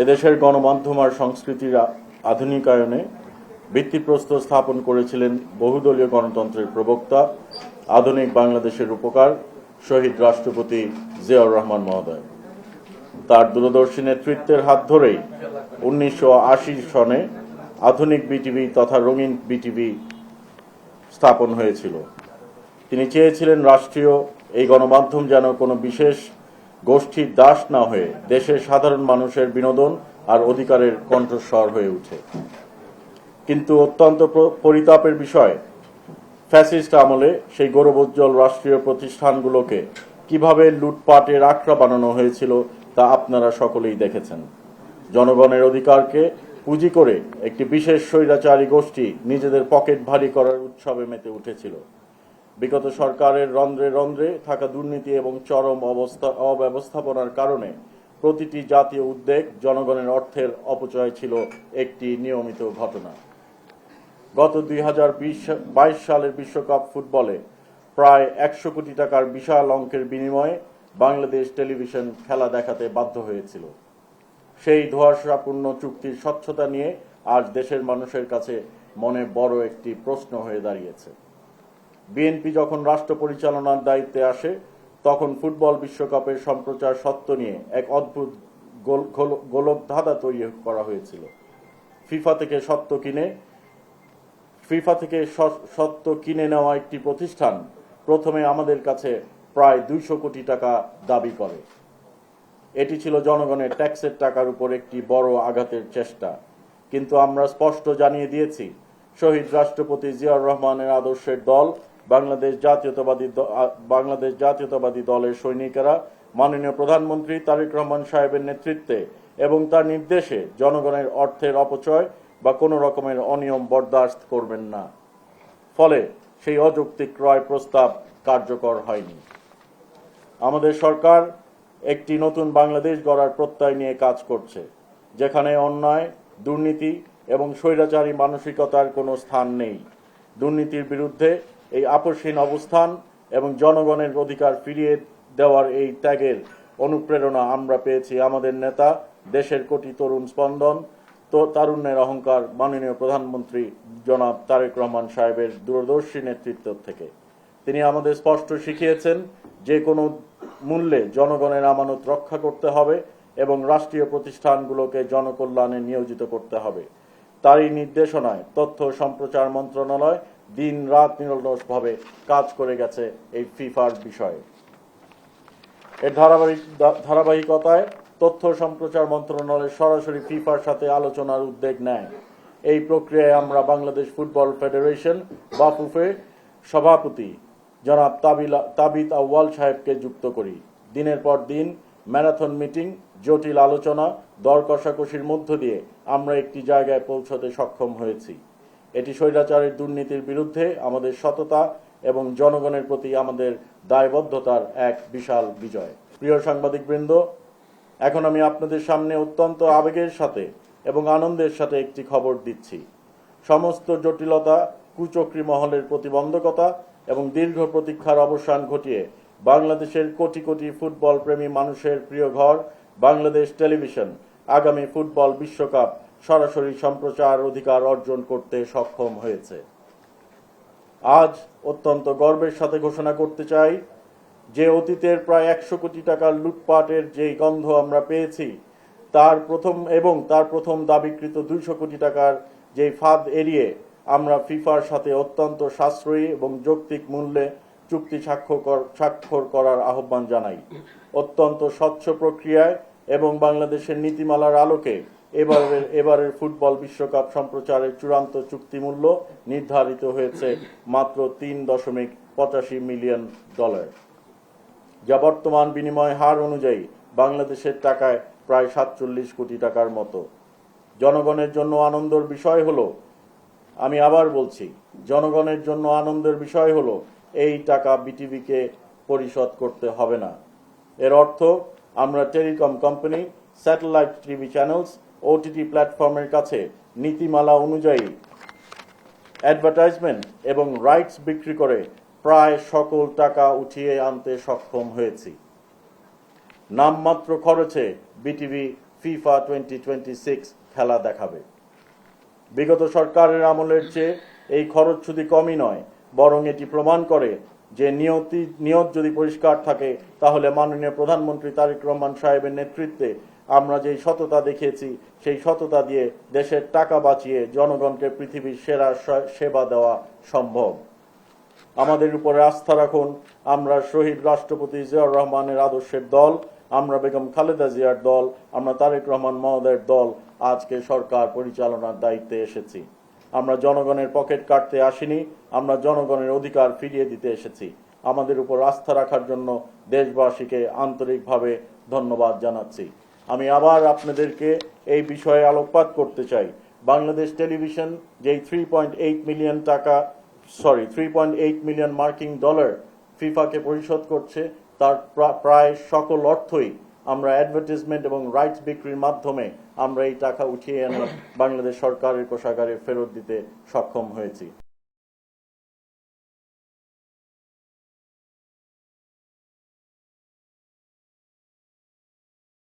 এদেশের গণমাধ্যম আর সংস্কৃতির আধুনিকায়নে ভিত্তিপ্রস্তর স্থাপন করেছিলেন বহুদলীয় গণতন্ত্রের প্রবক্তা, আধুনিক বাংলাদেশের রূপকার শহীদ রাষ্ট্রপতি জিয়াউর রহমান মহোদয়। তার দূরদর্শী নেতৃত্বের হাত ধরেই 1980 সনে আধুনিক বিটিভি তথা রঙিন বিটিভি স্থাপন হয়েছিল। তিনি চেয়েছিলেন রাষ্ট্রীয় এই গণমাধ্যম যেন কোনো বিশেষ গোষ্ঠীর দাস না হয়ে দেশের সাধারণ মানুষের বিনোদন আর অধিকারের কণ্ঠস্বর হয়ে ওঠে। কিন্তু অত্যন্ত পরিতাপের বিষয়, ফ্যাসিস্ট আমলে সেই গৌরবোজ্জ্বল রাষ্ট্রীয় প্রতিষ্ঠানগুলোকে কিভাবে লুটপাটের আখড়া বানানো হয়েছিল তা আপনারা সকলেই দেখেছেন। জনগণের অধিকারকে পুঁজি করে একটি বিশেষ স্বৈরাচারী গোষ্ঠী নিজেদের পকেট ভারী করার উৎসবে মেতে উঠেছিল। বিগত সরকারের রন্ধ্রে রন্ধ্রে থাকা দুর্নীতি এবং চরম অব্যবস্থাপনার কারণে প্রতিটি জাতীয় উদ্বেগ জনগণের অর্থের অপচয় ছিল একটি নিয়মিত ঘটনা। গত 2022 সালের বিশ্বকাপ ফুটবলে প্রায় 100 কোটি টাকার বিশাল অঙ্কের বিনিময়ে বাংলাদেশ টেলিভিশন খেলা দেখাতে বাধ্য হয়েছিল। সেই ধোঁয়াশাপূর্ণ চুক্তির স্বচ্ছতা নিয়ে আজ দেশের মানুষের কাছে মনে বড় একটি প্রশ্ন হয়ে দাঁড়িয়েছে। বিএনপি যখন রাষ্ট্র পরিচালনার দায়িত্বে আসে তখন ফুটবল বিশ্বকাপের সম্প্রচার সত্ত্ব নিয়ে এক অদ্ভুত গোলকধাঁধা তৈরি করা হয়েছিল। ফিফা থেকে সত্ত্ব কিনে নেওয়া একটি প্রতিষ্ঠান প্রথমে আমাদের কাছে প্রায় 200 কোটি টাকা দাবি করে। এটি ছিল জনগণের ট্যাক্সের টাকার উপর একটি বড় আঘাতের চেষ্টা। কিন্তু আমরা স্পষ্ট জানিয়ে দিয়েছি, শহীদ রাষ্ট্রপতি জিয়াউর রহমানের আদর্শের দল বাংলাদেশ জাতীয়তাবাদী দলের সৈনিকেরা মাননীয় প্রধানমন্ত্রী তারেক রহমান সাহেবের নেতৃত্বে এবং তার নির্দেশে জনগণের অর্থের অপচয় বা কোনো রকমের অনিয়ম বরদাস্ত করবেন না। ফলে সেই অযৌক্তিক ক্রয় প্রস্তাব কার্যকর হয়নি। আমাদের সরকার একটি নতুন বাংলাদেশ গড়ার প্রত্যয় নিয়ে কাজ করছে, যেখানে অন্যায়, দুর্নীতি এবং স্বৈরাচারী মানসিকতার কোনো স্থান নেই। দুর্নীতির বিরুদ্ধে এই আপোষহীন অবস্থান এবং জনগণের অধিকার ফিরিয়ে দেওয়ার এই ত্যাগের অনুপ্রেরণা আমরা পেয়েছি আমাদের নেতা, দেশের কোটি তরুণ স্পন্দন, তারুণ্যের অহংকার মাননীয় প্রধানমন্ত্রী জনাব তারেক রহমান সাহেবের দূরদর্শী নেতৃত্ব থেকে। তিনি আমাদের স্পষ্ট শিখিয়েছেন যে কোনো মূল্যে জনগণের আমানত রক্ষা করতে হবে এবং রাষ্ট্রীয় প্রতিষ্ঠানগুলোকে জনকল্যাণে নিয়োজিত করতে হবে। তারই নির্দেশনায় তথ্য সম্প্রচার মন্ত্রণালয় দিন রাত নিরলসভাবে কাজ করে গেছে এই ফিফার বিষয়ে। এর ধারাবাহিকতায় তথ্য সম্প্রচার মন্ত্রণালয় সরাসরি ফিফার সাথে আলোচনার উদ্যোগ নেয়। এই প্রক্রিয়ায় আমরা বাংলাদেশ ফুটবল ফেডারেশন বাফুফে সভাপতি জনাব তাবিত আউয়াল সাহেবকে যুক্ত করি। দিনের পর দিন ম্যারাথন মিটিং, জটিল আলোচনা, দর কষাকষির মধ্য দিয়ে আমরা একটি জায়গায় পৌঁছতে সক্ষম হয়েছি। এটি স্বৈরাচারের দুর্নীতির বিরুদ্ধে আমাদের সততা এবং জনগণের প্রতি আমাদের দায়বদ্ধতার এক বিশাল বিজয়। প্রিয় সাংবাদিকবৃন্দ, এখন আমি আপনাদের সামনে অত্যন্ত আবেগের সাথে এবং আনন্দের সাথে একটি খবর দিচ্ছি। সমস্ত জটিলতা, কুচক্রী মহলের প্রতিবন্ধকতা এবং দীর্ঘ প্রতীক্ষার অবসান ঘটিয়ে বাংলাদেশের কোটি কোটি ফুটবল প্রেমী মানুষের প্রিয় ঘর বাংলাদেশ টেলিভিশন আগামী ফুটবল বিশ্বকাপ সরাসরি সম্প্রচার অধিকার অর্জন করতে সক্ষম হয়েছে। আজ অত্যন্ত গর্বের সাথে ঘোষণা করতে চাই যে অতীতের প্রায় 100 কোটি টাকার লুটপাটের যেই গন্ধ আমরা পেয়েছি, তার প্রথম দাবিকৃত 200 কোটি টাকার যেই ফাঁদ এড়িয়ে আমরা ফিফার সাথে অত্যন্ত সাশ্রয়ী এবং যৌক্তিক মূল্যে চুক্তি স্বাক্ষর করার আহ্বান জানাই। অত্যন্ত স্বচ্ছ প্রক্রিয়ায় এবং বাংলাদেশের নীতিমালার আলোকে এবারের ফুটবল বিশ্বকাপ সম্প্রচারের চূড়ান্ত চুক্তি মূল্য নির্ধারিত হয়েছে মাত্র $3.85 মিলিয়ন, যা বর্তমান বিনিময় হার অনুযায়ী বাংলাদেশের টাকায় প্রায় 47 কোটি টাকার মতো। জনগণের জন্য আনন্দের বিষয় হলো, আমি আবার বলছি, জনগণের জন্য আনন্দের বিষয় হলো এই টাকা বিটিভিকে পরিশোধ করতে হবে না। এর অর্থ আমরা telecom company, satellite TV channels, OTT প্ল্যাটফর্মের কাছে নীতিমালা অনুযায়ী অ্যাডভার্টাইজমেন্ট এবং রাইটস বিক্রি করে প্রায় সকল টাকা উঠিয়ে আনতে সক্ষম হয়েছি। নামমাত্র খরচে বিটিভি ফিফা 2026 খেলা দেখাবে। বিগত সরকারের আমলের চেয়ে এই খরচ শুধু কমই নয়, বরং এটি প্রমাণ করে যে নিয়ত যদি পরিষ্কার থাকে, তাহলে মাননীয় প্রধানমন্ত্রী তারেক রহমান সাহেবের নেতৃত্বে আমরা যেই সততা দেখিয়েছি, সেই সততা দিয়ে দেশের টাকা বাঁচিয়ে জনগণকে পৃথিবীর সেরা সেবা দেওয়া সম্ভব। আমাদের উপরে আস্থা রাখুন। আমরা শহীদ রাষ্ট্রপতি জিয়াউর রহমানের আদর্শের দল, আমরা বেগম খালেদা জিয়ার দল, আমরা তারেক রহমান মহোদয়ের দল আজকে সরকার পরিচালনার দায়িত্বে এসেছি। আমরা জনগণের পকেট কাটতে আসিনি, আমরা জনগণের অধিকার ফিরিয়ে দিতে এসেছি। আমাদের উপর আস্থা রাখার জন্য দেশবাসীকে আন্তরিকভাবে ধন্যবাদ জানাচ্ছি। আমি আবার আপনাদেরকে এই বিষয়ে আলোকপাত করতে চাই। বাংলাদেশ টেলিভিশন যেই 3.8 মিলিয়ন মার্কিন ডলার ফিফাকে পরিশোধ করছে, তার প্রায় সকল অর্থই আমরা অ্যাডভার্টাইজমেন্ট এবং রাইটস বিক্রির মাধ্যমে আমরা এই টাকা উঠিয়ে এনে বাংলাদেশ সরকারের কোষাগারে ফেরত দিতে সক্ষম হয়েছি।